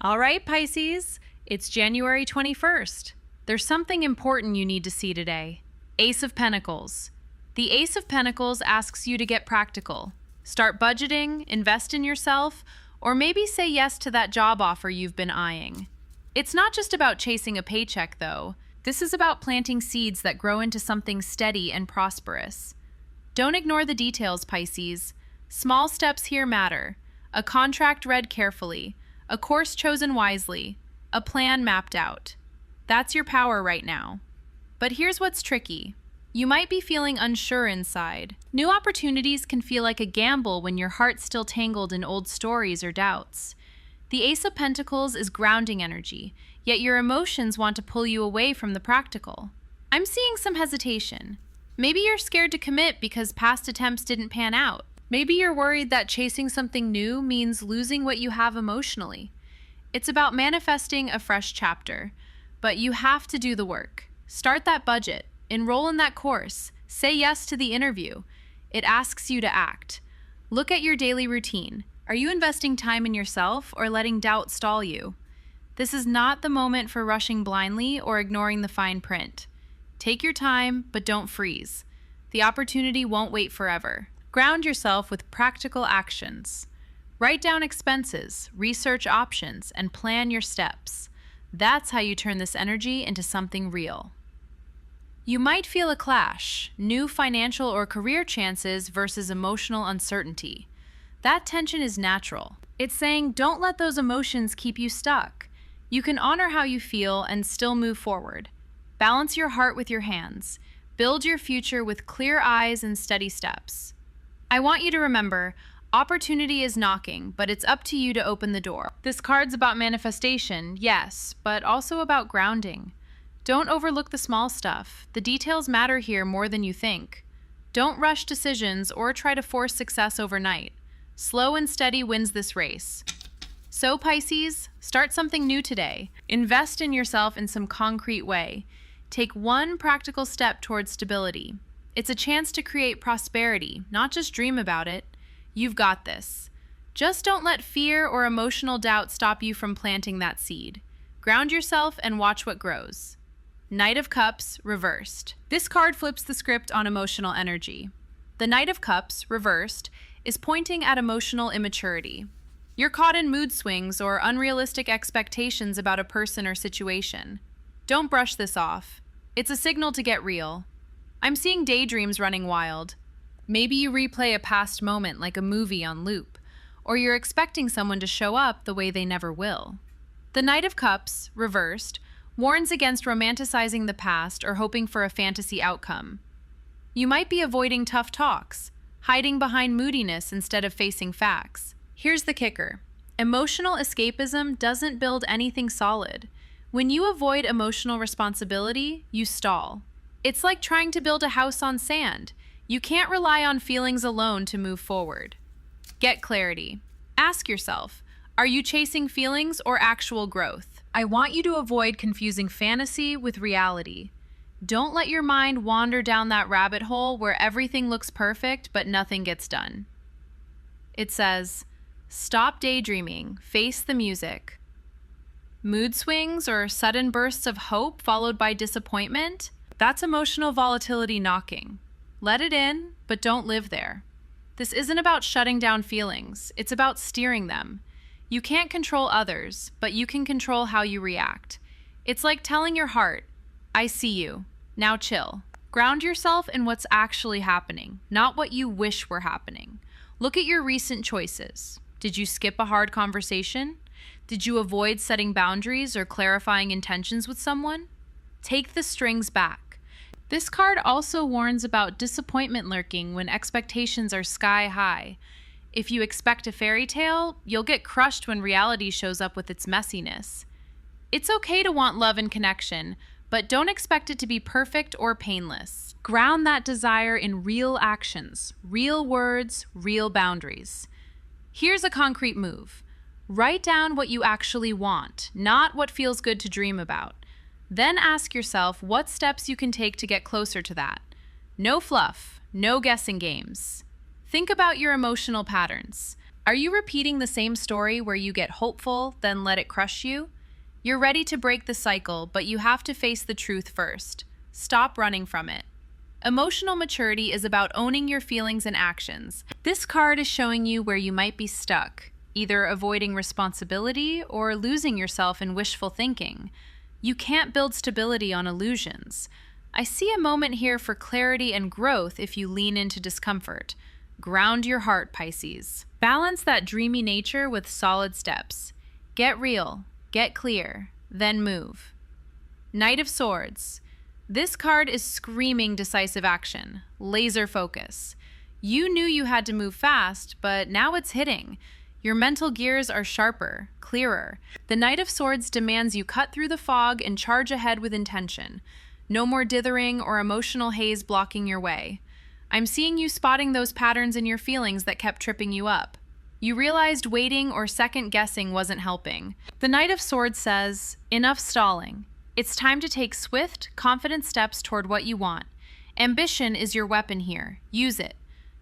All right, Pisces, it's January 21st. There's something important you need to see today. Ace of Pentacles. The Ace of Pentacles asks you to get practical. Start budgeting, invest in yourself, or maybe say yes to that job offer you've been eyeing. It's not just about chasing a paycheck, though. This is about planting seeds that grow into something steady and prosperous. Don't ignore the details, Pisces. Small steps here matter. A contract read carefully, a course chosen wisely, a plan mapped out. That's your power right now. But here's what's tricky. You might be feeling unsure inside. New opportunities can feel like a gamble when your heart's still tangled in old stories or doubts. The Ace of Pentacles is grounding energy, yet your emotions want to pull you away from the practical. I'm seeing some hesitation. Maybe you're scared to commit because past attempts didn't pan out. Maybe you're worried that chasing something new means losing what you have emotionally. It's about manifesting a fresh chapter, but you have to do the work. Start that budget, enroll in that course, say yes to the interview. It asks you to act. Look at your daily routine. Are you investing time in yourself or letting doubt stall you? This is not the moment for rushing blindly or ignoring the fine print. Take your time, but don't freeze. The opportunity won't wait forever. Ground yourself with practical actions. Write down expenses, research options, and plan your steps. That's how you turn this energy into something real. You might feel a clash, new financial or career chances versus emotional uncertainty. That tension is natural. It's saying don't let those emotions keep you stuck. You can honor how you feel and still move forward. Balance your heart with your hands. Build your future with clear eyes and steady steps. I want you to remember, opportunity is knocking, but it's up to you to open the door. This card's about manifestation, yes, but also about grounding. Don't overlook the small stuff. The details matter here more than you think. Don't rush decisions or try to force success overnight. Slow and steady wins this race. So, Pisces, start something new today. Invest in yourself in some concrete way. Take one practical step towards stability. It's a chance to create prosperity, not just dream about it. You've got this. Just don't let fear or emotional doubt stop you from planting that seed. Ground yourself and watch what grows. Knight of Cups, reversed. This card flips the script on emotional energy. The Knight of Cups, reversed, is pointing at emotional immaturity. You're caught in mood swings or unrealistic expectations about a person or situation. Don't brush this off. It's a signal to get real. I'm seeing daydreams running wild. Maybe you replay a past moment like a movie on loop, or you're expecting someone to show up the way they never will. The Knight of Cups, reversed, warns against romanticizing the past or hoping for a fantasy outcome. You might be avoiding tough talks, hiding behind moodiness instead of facing facts. Here's the kicker. Emotional escapism doesn't build anything solid. When you avoid emotional responsibility, you stall. It's like trying to build a house on sand. You can't rely on feelings alone to move forward. Get clarity. Ask yourself, are you chasing feelings or actual growth? I want you to avoid confusing fantasy with reality. Don't let your mind wander down that rabbit hole where everything looks perfect but nothing gets done. It says, stop daydreaming, face the music. Mood swings or sudden bursts of hope followed by disappointment? That's emotional volatility knocking. Let it in, but don't live there. This isn't about shutting down feelings. It's about steering them. You can't control others, but you can control how you react. It's like telling your heart, I see you. Now chill. Ground yourself in what's actually happening, not what you wish were happening. Look at your recent choices. Did you skip a hard conversation? Did you avoid setting boundaries or clarifying intentions with someone? Take the strings back. This card also warns about disappointment lurking when expectations are sky high. If you expect a fairy tale, you'll get crushed when reality shows up with its messiness. It's okay to want love and connection, but don't expect it to be perfect or painless. Ground that desire in real actions, real words, real boundaries. Here's a concrete move. Write down what you actually want, not what feels good to dream about. Then ask yourself what steps you can take to get closer to that. No fluff, no guessing games. Think about your emotional patterns. Are you repeating the same story where you get hopeful, then let it crush you? You're ready to break the cycle, but you have to face the truth first. Stop running from it. Emotional maturity is about owning your feelings and actions. This card is showing you where you might be stuck, either avoiding responsibility or losing yourself in wishful thinking. You can't build stability on illusions. I see a moment here for clarity and growth if you lean into discomfort. Ground your heart, Pisces. Balance that dreamy nature with solid steps. Get real, get clear, then move. Knight of Swords. This card is screaming decisive action, laser focus. You knew you had to move fast, but now it's hitting. Your mental gears are sharper, clearer. The Knight of Swords demands you cut through the fog and charge ahead with intention. No more dithering or emotional haze blocking your way. I'm seeing you spotting those patterns in your feelings that kept tripping you up. You realized waiting or second guessing wasn't helping. The Knight of Swords says, enough stalling. It's time to take swift, confident steps toward what you want. Ambition is your weapon here. Use it.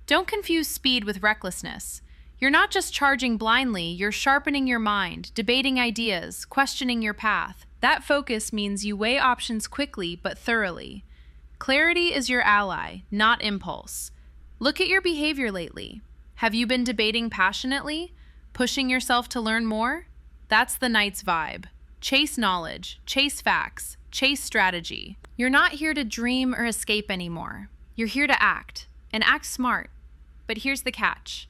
Don't confuse speed with recklessness. You're not just charging blindly, you're sharpening your mind, debating ideas, questioning your path. That focus means you weigh options quickly but thoroughly. Clarity is your ally, not impulse. Look at your behavior lately. Have you been debating passionately? Pushing yourself to learn more? That's the Knight's vibe. Chase knowledge, chase facts, chase strategy. You're not here to dream or escape anymore. You're here to act, and act smart. But here's the catch.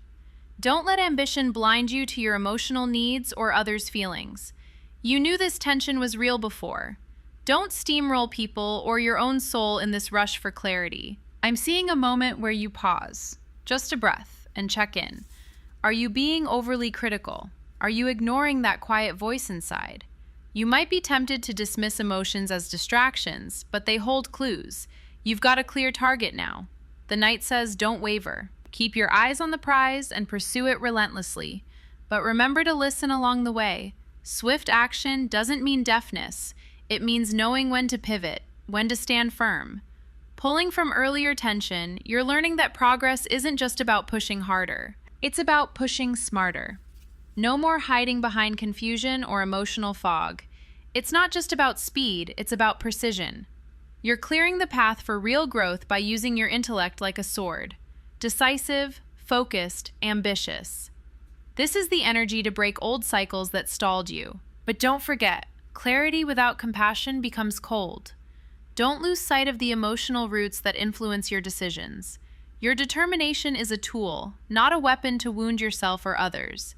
Don't let ambition blind you to your emotional needs or others' feelings. You knew this tension was real before. Don't steamroll people or your own soul in this rush for clarity. I'm seeing a moment where you pause, just a breath, and check in. Are you being overly critical? Are you ignoring that quiet voice inside? You might be tempted to dismiss emotions as distractions, but they hold clues. You've got a clear target now. The Knight says don't waver. Keep your eyes on the prize and pursue it relentlessly. But remember to listen along the way. Swift action doesn't mean deafness. It means knowing when to pivot, when to stand firm. Pulling from earlier tension, you're learning that progress isn't just about pushing harder. It's about pushing smarter. No more hiding behind confusion or emotional fog. It's not just about speed, it's about precision. You're clearing the path for real growth by using your intellect like a sword. Decisive, focused, ambitious. This is the energy to break old cycles that stalled you. But don't forget, clarity without compassion becomes cold. Don't lose sight of the emotional roots that influence your decisions. Your determination is a tool, not a weapon to wound yourself or others.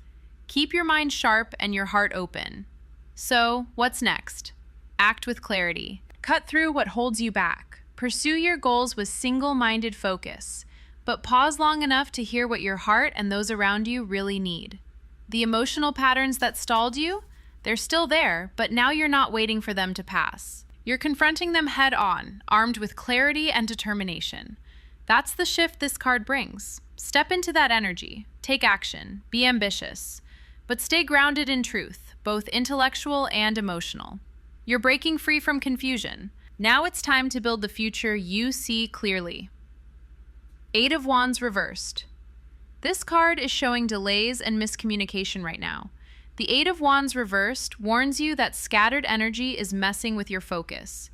Keep your mind sharp and your heart open. So, what's next? Act with clarity. Cut through what holds you back. Pursue your goals with single-minded focus. But pause long enough to hear what your heart and those around you really need. The emotional patterns that stalled you, they're still there, but now you're not waiting for them to pass. You're confronting them head on, armed with clarity and determination. That's the shift this card brings. Step into that energy. Take action. Be ambitious. But stay grounded in truth, both intellectual and emotional. You're breaking free from confusion. Now it's time to build the future you see clearly. Eight of Wands reversed. This card is showing delays and miscommunication right now. The Eight of Wands reversed warns you that scattered energy is messing with your focus.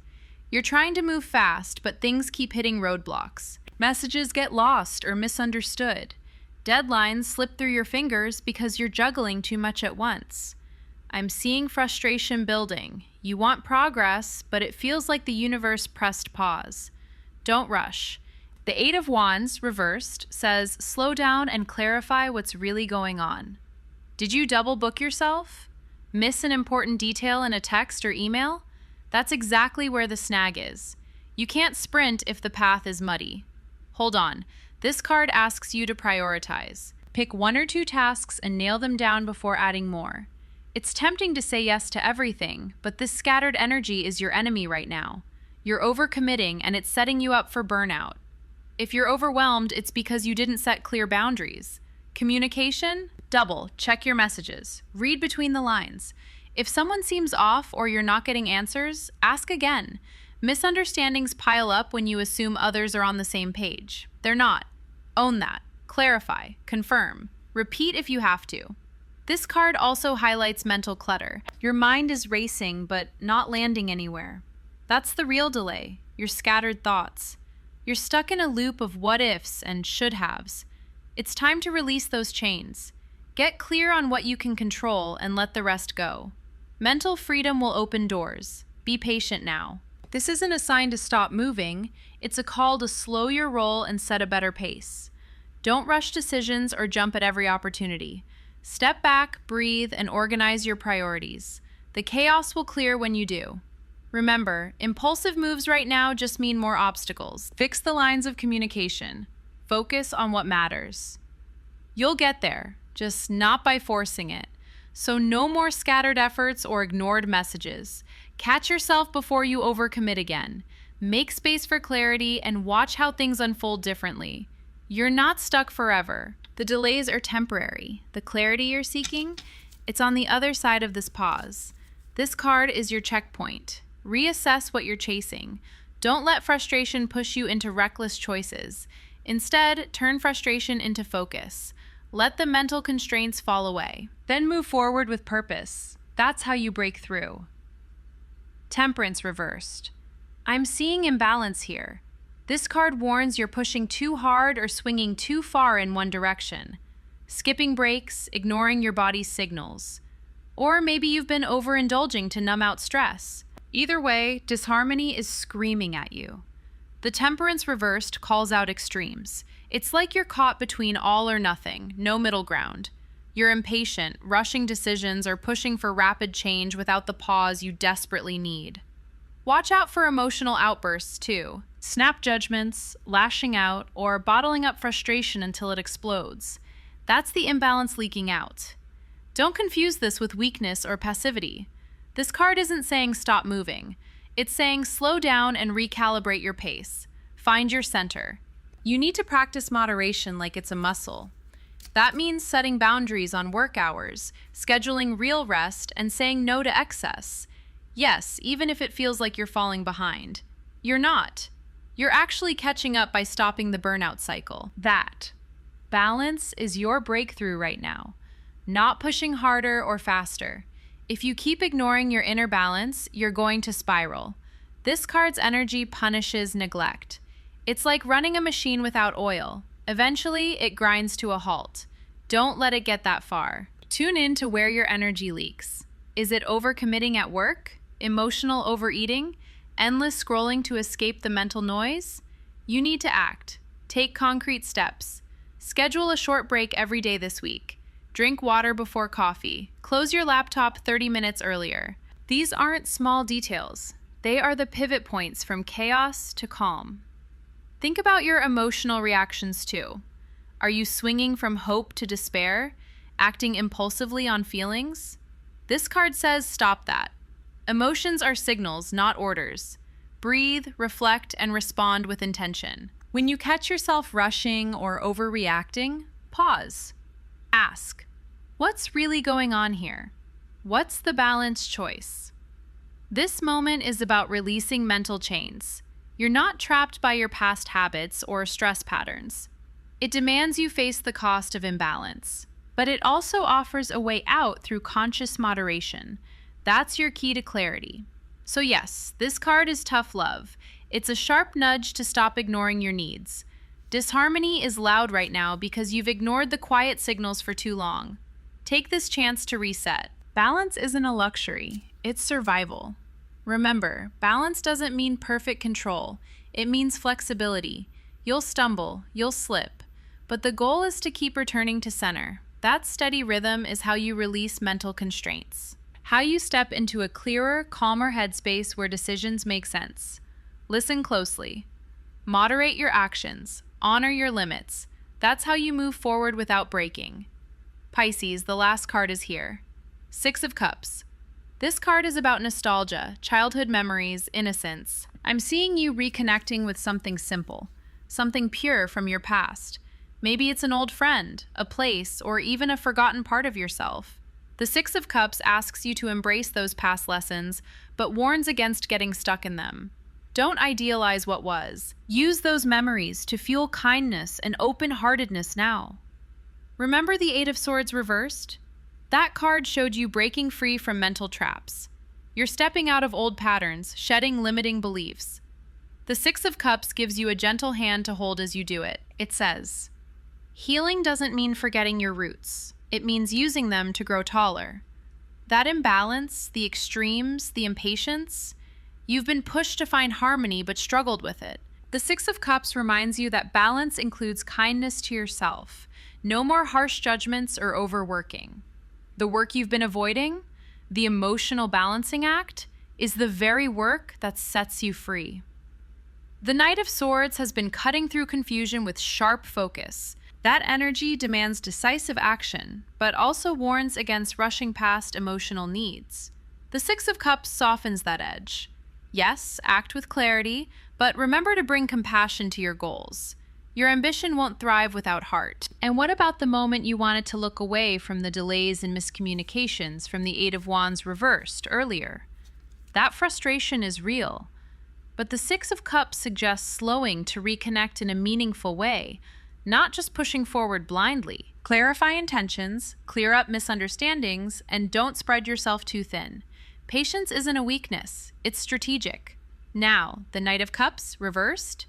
You're trying to move fast, but things keep hitting roadblocks. Messages get lost or misunderstood. Deadlines slip through your fingers because you're juggling too much at once. I'm seeing frustration building. You want progress, but it feels like the universe pressed pause. Don't rush. The Eight of Wands, reversed, says slow down and clarify what's really going on. Did you double book yourself? Miss an important detail in a text or email? That's exactly where the snag is. You can't sprint if the path is muddy. Hold on. This card asks you to prioritize. Pick one or two tasks and nail them down before adding more. It's tempting to say yes to everything, but this scattered energy is your enemy right now. You're overcommitting and it's setting you up for burnout. If you're overwhelmed, it's because you didn't set clear boundaries. Communication? Double. Check your messages. Read between the lines. If someone seems off or you're not getting answers, ask again. Misunderstandings pile up when you assume others are on the same page. They're not. Own that. Clarify. Confirm. Repeat if you have to. This card also highlights mental clutter. Your mind is racing but not landing anywhere. That's the real delay, your scattered thoughts. You're stuck in a loop of what ifs and should haves. It's time to release those chains. Get clear on what you can control and let the rest go. Mental freedom will open doors. Be patient now. This isn't a sign to stop moving. It's a call to slow your roll and set a better pace. Don't rush decisions or jump at every opportunity. Step back, breathe, and organize your priorities. The chaos will clear when you do. Remember, impulsive moves right now just mean more obstacles. Fix the lines of communication. Focus on what matters. You'll get there, just not by forcing it. So no more scattered efforts or ignored messages. Catch yourself before you overcommit again. Make space for clarity and watch how things unfold differently. You're not stuck forever. The delays are temporary. The clarity you're seeking, it's on the other side of this pause. This card is your checkpoint. Reassess what you're chasing. Don't let frustration push you into reckless choices. Instead, turn frustration into focus. Let the mental constraints fall away. Then move forward with purpose. That's how you break through. Temperance reversed. I'm seeing imbalance here. This card warns you're pushing too hard or swinging too far in one direction. Skipping breaks, ignoring your body's signals. Or maybe you've been overindulging to numb out stress. Either way, disharmony is screaming at you. The temperance reversed calls out extremes. It's like you're caught between all or nothing, no middle ground. You're impatient, rushing decisions, or pushing for rapid change without the pause you desperately need. Watch out for emotional outbursts, too. Snap judgments, lashing out, or bottling up frustration until it explodes. That's the imbalance leaking out. Don't confuse this with weakness or passivity. This card isn't saying stop moving. It's saying slow down and recalibrate your pace. Find your center. You need to practice moderation like it's a muscle. That means setting boundaries on work hours, scheduling real rest, and saying no to excess. Yes, even if it feels like you're falling behind. You're not. You're actually catching up by stopping the burnout cycle. That balance is your breakthrough right now, not pushing harder or faster. If you keep ignoring your inner balance, you're going to spiral. This card's energy punishes neglect. It's like running a machine without oil. Eventually, it grinds to a halt. Don't let it get that far. Tune in to where your energy leaks. Is it overcommitting at work? Emotional overeating? Endless scrolling to escape the mental noise? You need to act. Take concrete steps. Schedule a short break every day this week. Drink water before coffee. Close your laptop 30 minutes earlier. These aren't small details. They are the pivot points from chaos to calm. Think about your emotional reactions too. Are you swinging from hope to despair, acting impulsively on feelings? This card says stop that. Emotions are signals, not orders. Breathe, reflect, and respond with intention. When you catch yourself rushing or overreacting, pause. Ask, what's really going on here? What's the balanced choice? This moment is about releasing mental chains. You're not trapped by your past habits or stress patterns. It demands you face the cost of imbalance, but it also offers a way out through conscious moderation. That's your key to clarity. So yes, this card is tough love. It's a sharp nudge to stop ignoring your needs. Disharmony is loud right now because you've ignored the quiet signals for too long. Take this chance to reset. Balance isn't a luxury, it's survival. Remember, balance doesn't mean perfect control. It means flexibility. You'll stumble, you'll slip, but the goal is to keep returning to center. That steady rhythm is how you release mental constraints. How you step into a clearer, calmer headspace where decisions make sense. Listen closely. Moderate your actions. Honor your limits. That's how you move forward without breaking. Pisces, the last card is here. 6 of Cups. This card is about nostalgia, childhood memories, innocence. I'm seeing you reconnecting with something simple, something pure from your past. Maybe it's an old friend, a place, or even a forgotten part of yourself. The 6 of Cups asks you to embrace those past lessons, but warns against getting stuck in them. Don't idealize what was. Use those memories to fuel kindness and open-heartedness now. Remember the Eight of Swords reversed? That card showed you breaking free from mental traps. You're stepping out of old patterns, shedding limiting beliefs. The Six of Cups gives you a gentle hand to hold as you do it. It says, healing doesn't mean forgetting your roots. It means using them to grow taller. That imbalance, the extremes, the impatience, you've been pushed to find harmony but struggled with it. The Six of Cups reminds you that balance includes kindness to yourself. No more harsh judgments or overworking. The work you've been avoiding, the emotional balancing act, is the very work that sets you free. The Knight of Swords has been cutting through confusion with sharp focus. That energy demands decisive action, but also warns against rushing past emotional needs. The Six of Cups softens that edge. Yes, act with clarity, but remember to bring compassion to your goals. Your ambition won't thrive without heart. And what about the moment you wanted to look away from the delays and miscommunications from the Eight of Wands reversed earlier? That frustration is real. But the Six of Cups suggests slowing to reconnect in a meaningful way, not just pushing forward blindly. Clarify intentions, clear up misunderstandings, and don't spread yourself too thin. Patience isn't a weakness, it's strategic. Now, the Knight of Cups, reversed.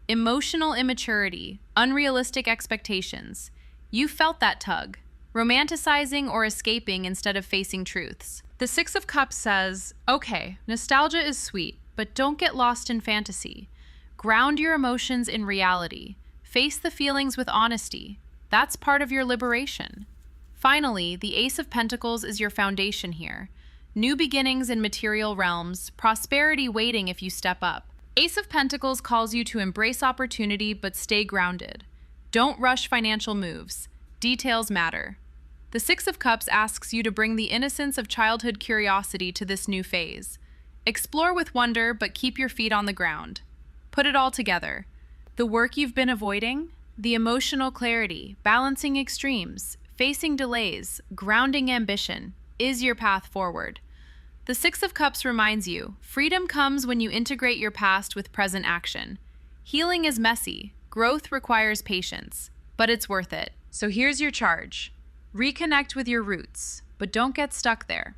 Emotional immaturity, unrealistic expectations. You felt that tug, romanticizing or escaping instead of facing truths. The Six of Cups says, okay, nostalgia is sweet, but don't get lost in fantasy. Ground your emotions in reality. Face the feelings with honesty. That's part of your liberation. Finally, the Ace of Pentacles is your foundation here. New beginnings in material realms, prosperity waiting if you step up. Ace of Pentacles calls you to embrace opportunity but stay grounded. Don't rush financial moves. Details matter. The Six of Cups asks you to bring the innocence of childhood curiosity to this new phase. Explore with wonder but keep your feet on the ground. Put it all together. The work you've been avoiding, the emotional clarity, balancing extremes, facing delays, grounding ambition, is your path forward. The Six of Cups reminds you, freedom comes when you integrate your past with present action. Healing is messy, growth requires patience, but it's worth it. So here's your charge. Reconnect with your roots, but don't get stuck there.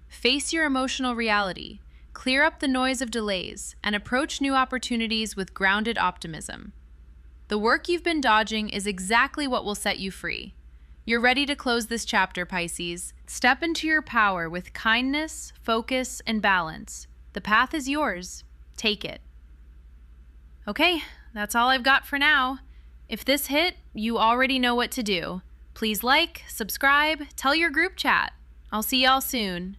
Face your emotional reality, clear up the noise of delays, and approach new opportunities with grounded optimism. The work you've been dodging is exactly what will set you free. You're ready to close this chapter, Pisces. Step into your power with kindness, focus, and balance. The path is yours. Take it. Okay, that's all I've got for now. If this hit, you already know what to do. Please like, subscribe, tell your group chat. I'll see y'all soon.